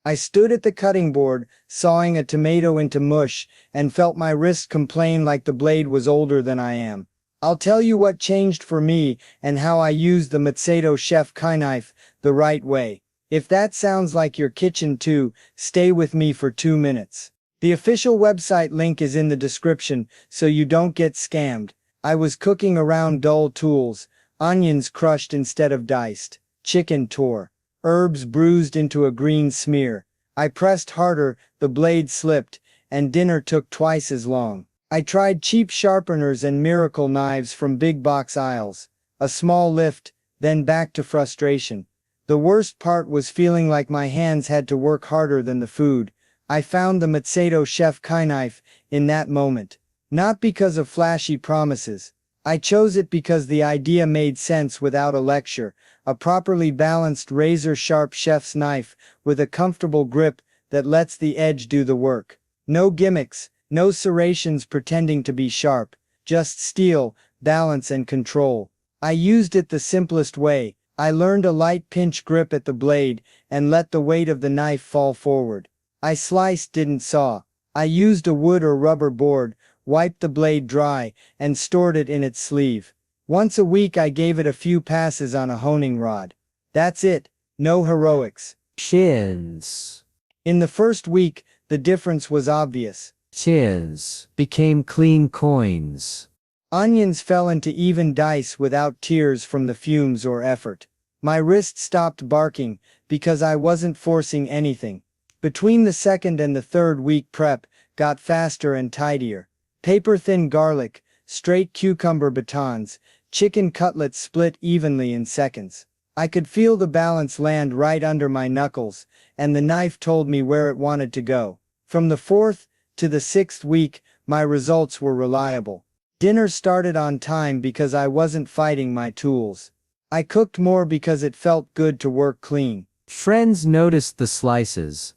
I stood at the cutting board, sawing a tomato into mush, and felt my wrist complain like the blade was older than I am. I'll tell you what changed for me and how I used the Matsato Chef Knife the right way. If that sounds like your kitchen too, stay with me for 2 minutes. The official website link is in the description so you don't get scammed. I was cooking around dull tools, onions crushed instead of diced, chicken tore, herbs bruised into a green smear. I pressed harder, the blade slipped, and dinner took twice as long. I tried cheap sharpeners and miracle knives from big box aisles. A small lift, then back to frustration. The worst part was feeling like my hands had to work harder than the food. I found the Matsato Chef Knife in that moment. Not because of flashy promises. I chose it because the idea made sense without a lecture, a properly balanced razor-sharp chef's knife with a comfortable grip that lets the edge do the work. No gimmicks, no serrations pretending to be sharp, just steel, balance and control. I used it the simplest way. I learned a light pinch grip at the blade and let the weight of the knife fall forward. I sliced, didn't saw. I used a wood or rubber board, wiped the blade dry, and stored it in its sleeve. Once a week I gave it a few passes on a honing rod. That's it, no heroics. Chins. In the first week, the difference was obvious. Chins became clean coins. Onions fell into even dice without tears from the fumes or effort. My wrist stopped barking because I wasn't forcing anything. Between the second and the third week prep got faster and tidier. Paper-thin garlic, straight cucumber batons, chicken cutlets split evenly in seconds. I could feel the balance land right under my knuckles, and the knife told me where it wanted to go. From the 4th to the 6th week, my results were reliable. Dinner started on time because I wasn't fighting my tools. I cooked more because it felt good to work clean. Friends noticed the slices.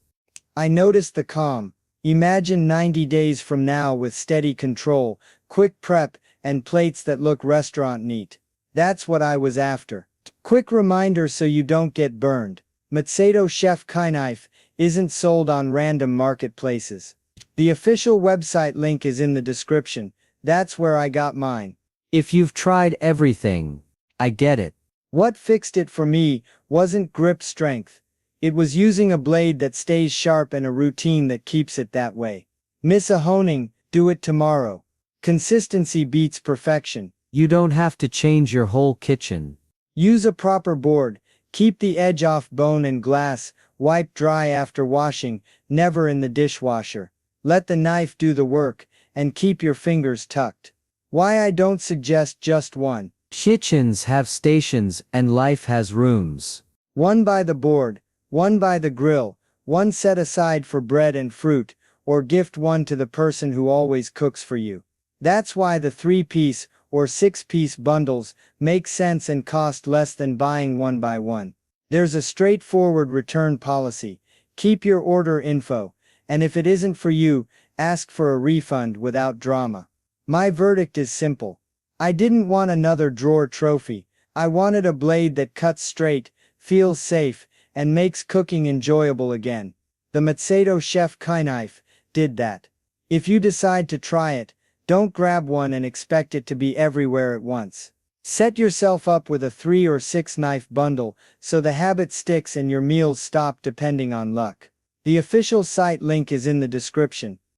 I noticed the calm. Imagine 90 days from now with steady control, quick prep, and plates that look restaurant neat. That's what I was after. Quick reminder so you don't get burned. Matsato Chef Knife isn't sold on random marketplaces. The official website link is in the description. That's where I got mine. If you've tried everything, I get it. What fixed it for me wasn't grip strength. It was using a blade that stays sharp and a routine that keeps it that way. Miss a honing, do it tomorrow. Consistency beats perfection. You don't have to change your whole kitchen. Use a proper board, keep the edge off bone and glass, wipe dry after washing, never in the dishwasher. Let the knife do the work, and keep your fingers tucked. Why I don't suggest just one. Kitchens have stations and life has rooms. One by the board, one by the grill, one set aside for bread and fruit, or gift one to the person who always cooks for you. That's why the 3-piece or 6-piece bundles make sense and cost less than buying one by one. There's a straightforward return policy. Keep your order info, and if it isn't for you, ask for a refund without drama. My verdict is simple. I didn't want another drawer trophy. I wanted a blade that cuts straight, feels safe, and makes cooking enjoyable again. The Matsato Chef Knife did that. If you decide to try it, don't grab one and expect it to be everywhere at once. Set yourself up with a 3 or 6 knife bundle so the habit sticks and your meals stop depending on luck. The official site link is in the description.